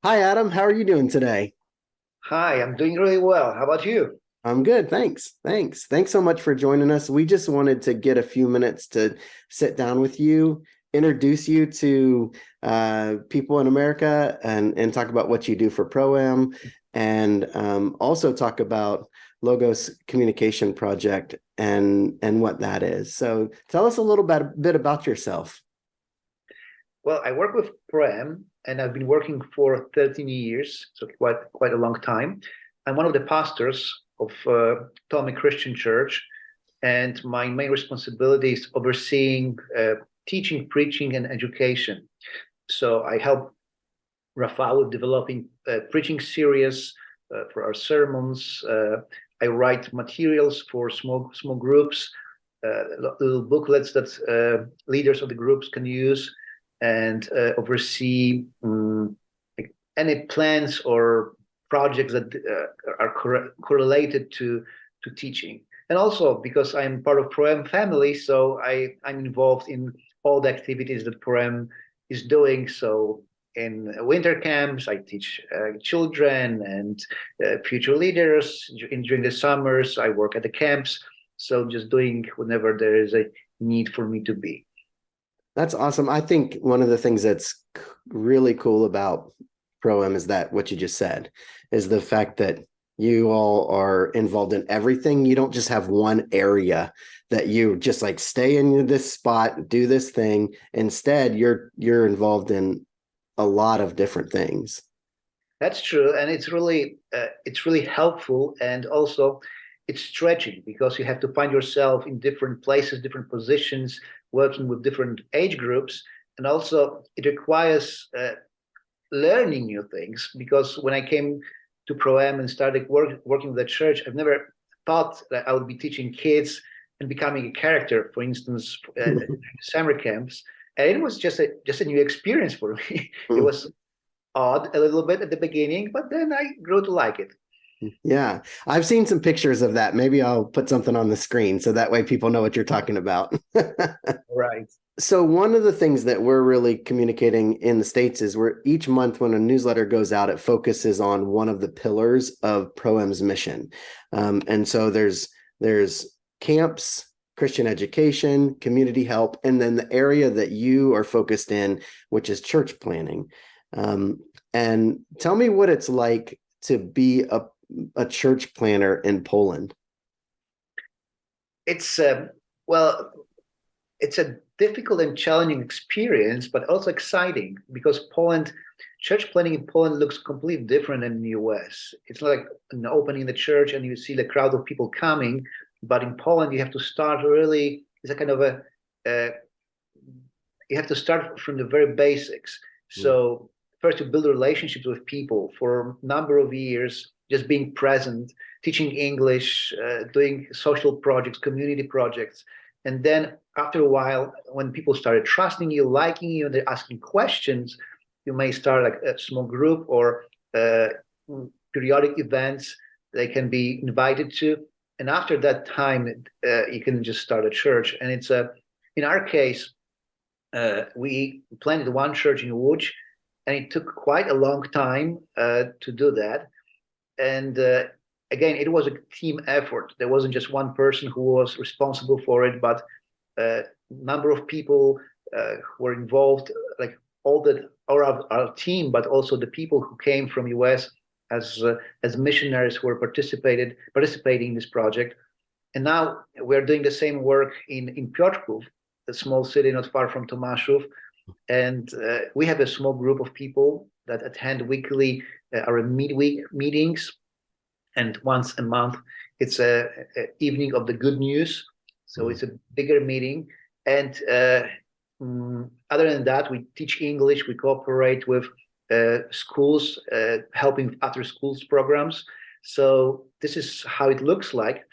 Hi, Adam. How are you doing today? Hi, I'm doing really well. How about you? I'm good. Thanks. Thanks. Thanks so much for joining us. We just wanted to get a few minutes to sit down with you, introduce you to people in America, and talk about what you do for Proem, and also talk about Logos Communication Project and what that is. So, tell us a little bit about yourself. Well, I work with Proem and I've been working for 13 years, so quite a long time. I'm one of the pastors of Ptolemy Christian Church, and my main responsibility is overseeing teaching, preaching, and education. So I help Rafa with developing preaching series for our sermons. I write materials for small groups, little booklets that leaders of the groups can use, and oversee any plans or projects that are correlated to teaching. And also because I'm part of Proem family, so I'm involved in all the activities that Proem is doing. So in winter camps, I teach children and future leaders. During the summers, I work at the camps. So just doing whenever there is a need for me to be. That's awesome. I think one of the things that's really cool about Proem is that what you just said is the fact that you all are involved in everything. You don't just have one area that you just like stay in this spot, do this thing. Instead, you're involved in a lot of different things. That's true, and it's really helpful, and also it's stretching because you have to find yourself in different places, different positions, working with different age groups, and also it requires learning new things. Because when I came to Proem and started working with the church, I've never thought that I would be teaching kids and becoming a character, for instance, summer camps. And it was just a new experience for me. It was odd a little bit at the beginning, but then I grew to like it. Yeah, I've seen some pictures of that. Maybe I'll put something on the screen so that way people know what you're talking about. Right. So one of the things that we're really communicating in the States is we're each month when a newsletter goes out, it focuses on one of the pillars of Proem's mission. And so there's camps, Christian education, community help, and then the area that you are focused in, which is church planning. And tell me what it's like to be a church planner in Poland. It's well, it's a difficult and challenging experience, but also exciting because Poland, church planning in Poland looks completely different than in the US. It's not like an opening the church and you see the crowd of people coming, but in Poland you have to start really. It's a kind of a uh, you have to start from the very basics. Mm. So first to build relationships with people for a number of years, just being present, teaching English, doing social projects, community projects. And then after a while, when people started trusting you, liking you, and they're asking questions, you may start like a small group or uh, periodic events they can be invited to. And after that time, you can just start a church. And it's in our case, we planted one church in Łódź, and it took quite a long time to do that. And again, it was a team effort. There wasn't just one person who was responsible for it, but a number of people who were involved, like our team, but also the people who came from US as missionaries who were participating in this project. And now we're doing the same work in Piotrków, a small city not far from Tomaszów. And we have a small group of people that attend weekly our midweek meetings. And once a month, it's a evening of the good news. So Mm. it's a bigger meeting. And other than that, we teach English. We cooperate with schools, helping after schools programs. So this is how it looks like.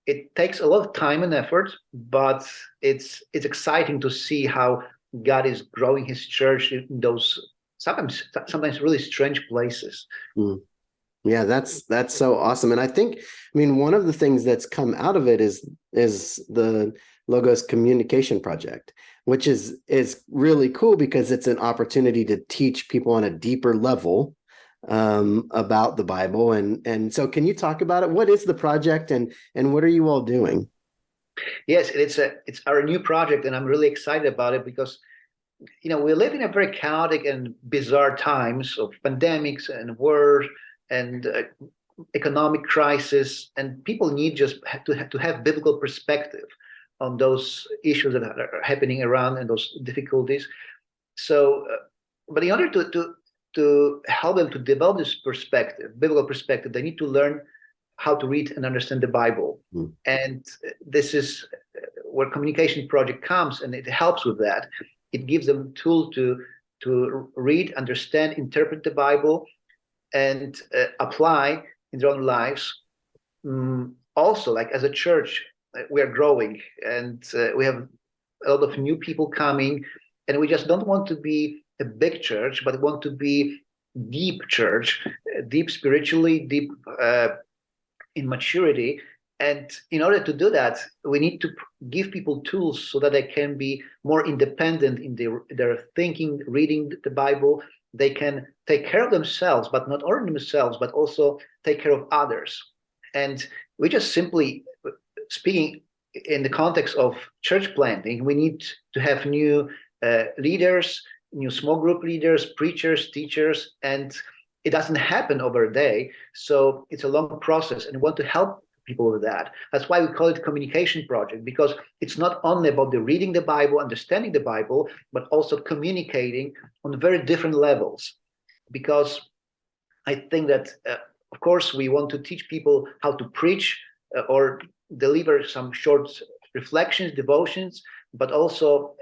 It takes a lot of time and effort, but it's exciting to see how God is growing His church in those sometimes really strange places. Mm. Yeah, that's so awesome. And I think, I mean, one of the things that's come out of it is the Logos Communication Project, which is really cool because it's an opportunity to teach people on a deeper level about the Bible. And so can you talk about it? What is the project and what are you all doing? Yes, it's our new project, and I'm really excited about it because we live in a very chaotic and bizarre times of pandemics and war and economic crisis, and people need just to have biblical perspective on those issues that are happening around and those difficulties. So, but in order to help them to develop this perspective, biblical perspective, they need to learn how to read and understand the Bible. Mm. And this is where Communication Project comes, and it helps with that. It gives them a tool to read, understand, interpret the Bible, and apply in their own lives. Also, like as a church, we are growing, and we have a lot of new people coming, and we just don't want to be a big church, but want to be deep church, deep spiritually, deep in maturity. And in order to do that, we need to give people tools so that they can be more independent in their thinking, reading the Bible. They can take care of themselves, but not only themselves, but also take care of others. And we just simply speaking in the context of church planting, we need to have new leaders, new small group leaders, preachers, teachers, and it doesn't happen over a day. So it's a long process, and we want to help people with that. That's why we call it Communication Project, because it's not only about the reading the Bible, understanding the Bible, but also communicating on very different levels. Because I think that, of course, we want to teach people how to preach or deliver some short reflections, devotions, but also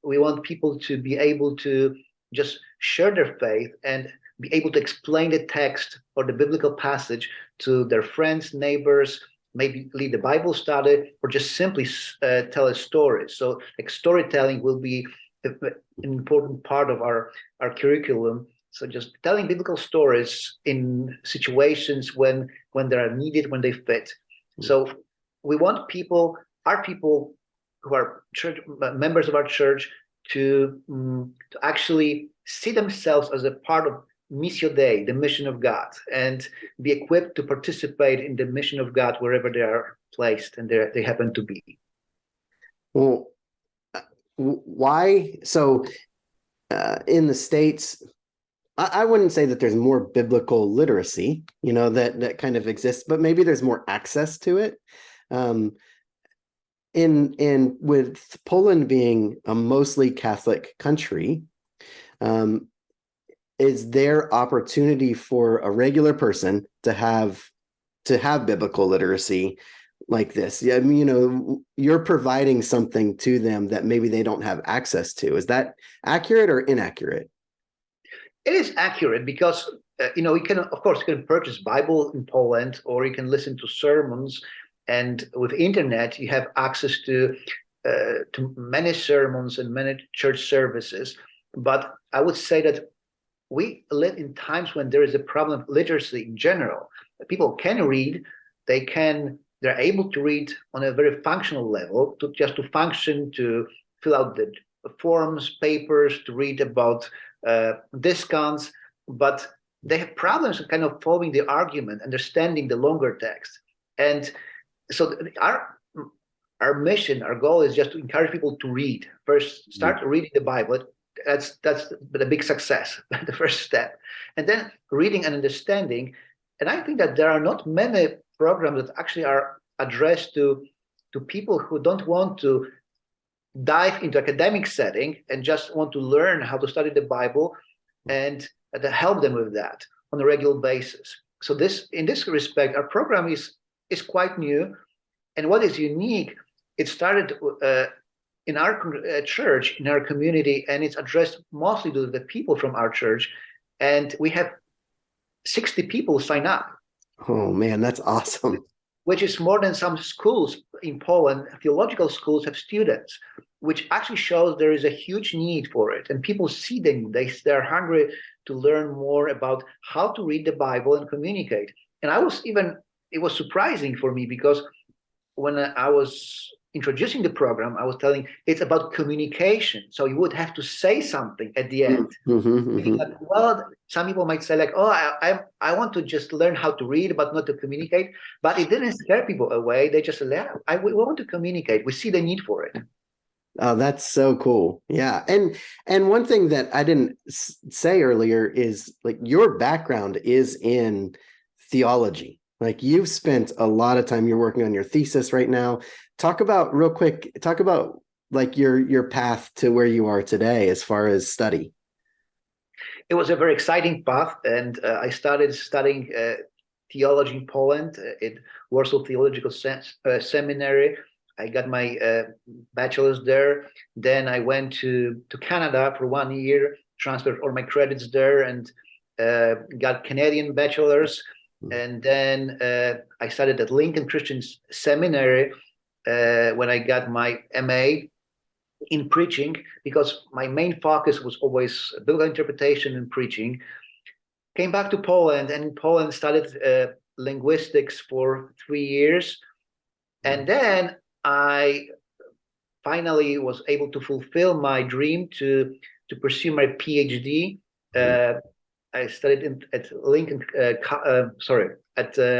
we want people to be able to just share their faith and be able to explain the text or the biblical passage to their friends, neighbors, maybe lead a Bible study, or just simply tell a story. So like storytelling will be an important part of our curriculum. So just telling biblical stories in situations when they are needed, when they fit. So we want our people who are church members of our church to actually see themselves as a part of Missio Dei, the mission of God, and be equipped to participate in the mission of God wherever they are placed and they happen to be. Well, why? So in the States, I wouldn't say that there's more biblical literacy, that kind of exists, but maybe there's more access to it. In with Poland being a mostly Catholic country, is there opportunity for a regular person to have biblical literacy like this? Yeah, I mean, you're providing something to them that maybe they don't have access to. Is that accurate or inaccurate? It is accurate because you can, of course, you can purchase Bible in Poland, or you can listen to sermons, and with internet you have access to many sermons and many church services. But I would say that we live in times when there is a problem of literacy in general. People can read, they're able to read on a very functional level, to function, to fill out the forms, papers, to read about discounts, but they have problems kind of following the argument, understanding the longer text. And so our mission, our goal is just to encourage people to read. First, start reading the Bible. That's the big success, the first step. And then reading and understanding. And I think that there are not many programs that actually are addressed to people who don't want to dive into academic setting and just want to learn how to study the Bible, and to help them with that on a regular basis. So in this respect, our program is quite new. And what is unique, it started in our church, in our community, and it's addressed mostly to the people from our church. And we have 60 people sign up. Oh man, that's awesome. Which is more than some schools in Poland. Theological schools have students, which actually shows there is a huge need for it. And people see the need. They're hungry to learn more about how to read the Bible and communicate. And it was surprising for me, because when I was introducing the program, I was telling it's about communication. So you would have to say something at the end. Like, well, some people might say like, oh, I want to just learn how to read, but not to communicate. But it didn't scare people away. They just said, yeah, we want to communicate. We see the need for it. Oh, that's so cool. Yeah. And one thing that I didn't say earlier is like your background is in theology. Like you've spent a lot of time, you're working on your thesis right now. Talk about real quick, talk about like your path to where you are today as far as study. It was a very exciting path, and I started studying theology in Poland at Warsaw Theological Seminary. I got my bachelor's there. Then I went to Canada for 1 year, transferred all my credits there, and got Canadian bachelor's. And then I studied at Lincoln Christian Seminary when I got my MA in preaching, because my main focus was always biblical interpretation and preaching. Came back to Poland, and in Poland studied linguistics for 3 years. And then I finally was able to fulfill my dream to pursue my PhD. I studied at Lincoln, at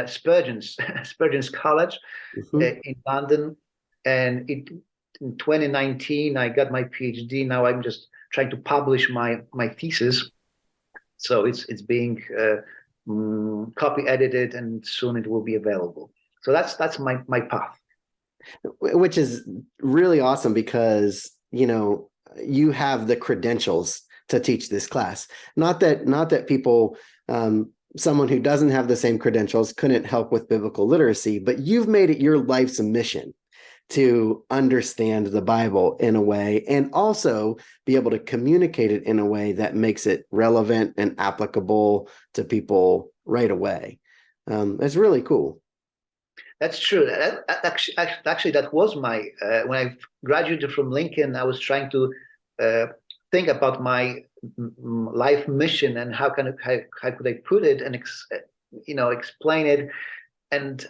Spurgeon's Spurgeon's College in London, and in 2019 I got my PhD. Now I'm just trying to publish my thesis, so it's being copy edited, and soon it will be available. So that's my path. Which is really awesome because, you know, you have the credentials to teach this class. Not that people, someone who doesn't have the same credentials couldn't help with biblical literacy, but you've made it your life's mission to understand the Bible in a way and also be able to communicate it in a way that makes it relevant and applicable to people right away. It's really cool. That's true. Actually, that was my when I graduated from Lincoln, I was trying to think about my life mission and how could I put it and explain it. And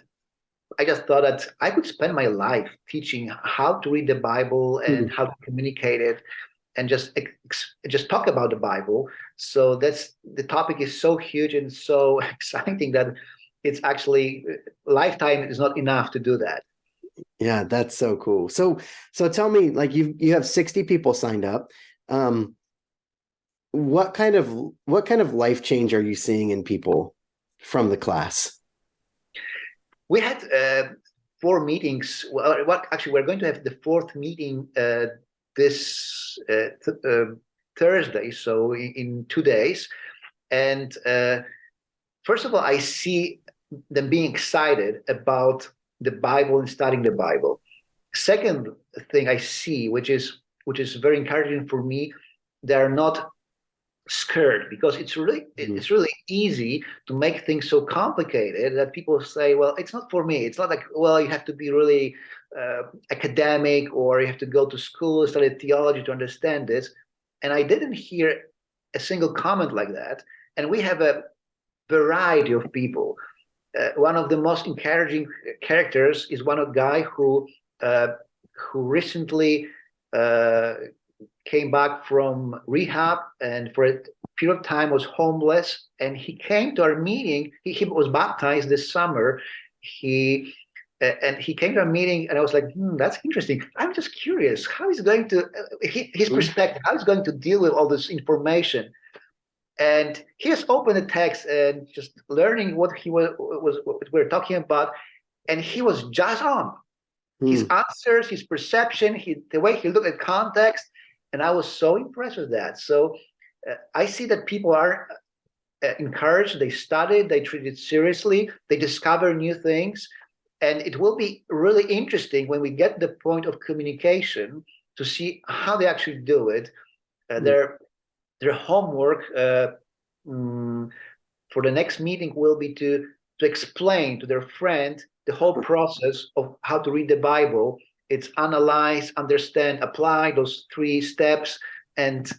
I just thought that I could spend my life teaching how to read the Bible and how to communicate it, and just talk about the Bible. So the topic is so huge and so exciting that it's actually lifetime is not enough to do that. Yeah, that's so cool. So tell me, like you have 60 people signed up. What kind of life change are you seeing in people from the class? We had 4 meetings. Well, actually, we're going to have the 4th meeting this Thursday, so in 2 days. And first of all, I see them being excited about the Bible and studying the Bible. Second thing I see, which is very encouraging for me, they're not scared, because it's really easy to make things so complicated that people say, well, it's not for me. It's not like, well, you have to be really academic, or you have to go to school, study theology to understand this. And I didn't hear a single comment like that. And we have a variety of people. One of the most encouraging characters is one guy who recently came back from rehab, and for a period of time was homeless. And he came to our meeting. He was baptized this summer. He came to our meeting, and I was like, that's interesting. I'm just curious how he's going to his perspective, how he's going to deal with all this information. And he just opened the text and just learning what what we're talking about, and he was just on his answers, his perception, the way he looked at context, and I was so impressed with that. So I see that people are encouraged. They studied, they treat it seriously, they discover new things, and it will be really interesting when we get the point of communication to see how they actually do it. Their homework for the next meeting will be to explain to their friend the whole process of how to read the Bible. It's analyze, understand, apply those 3 steps, and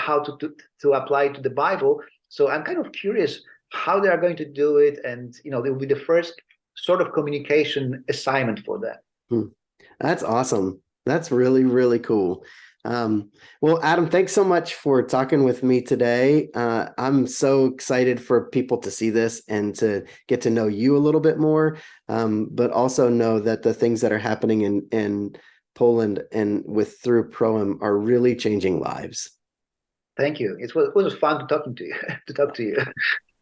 how to apply to the Bible. So I'm kind of curious how they are going to do it, and it will be the first sort of communication assignment for that. That's awesome. That's really, really cool. Well, Adam, thanks so much for talking with me today. I'm so excited for people to see this and to get to know you a little bit more, but also know that the things that are happening in Poland and with through Proem are really changing lives. Thank you. It was fun to talking to you to talk to you.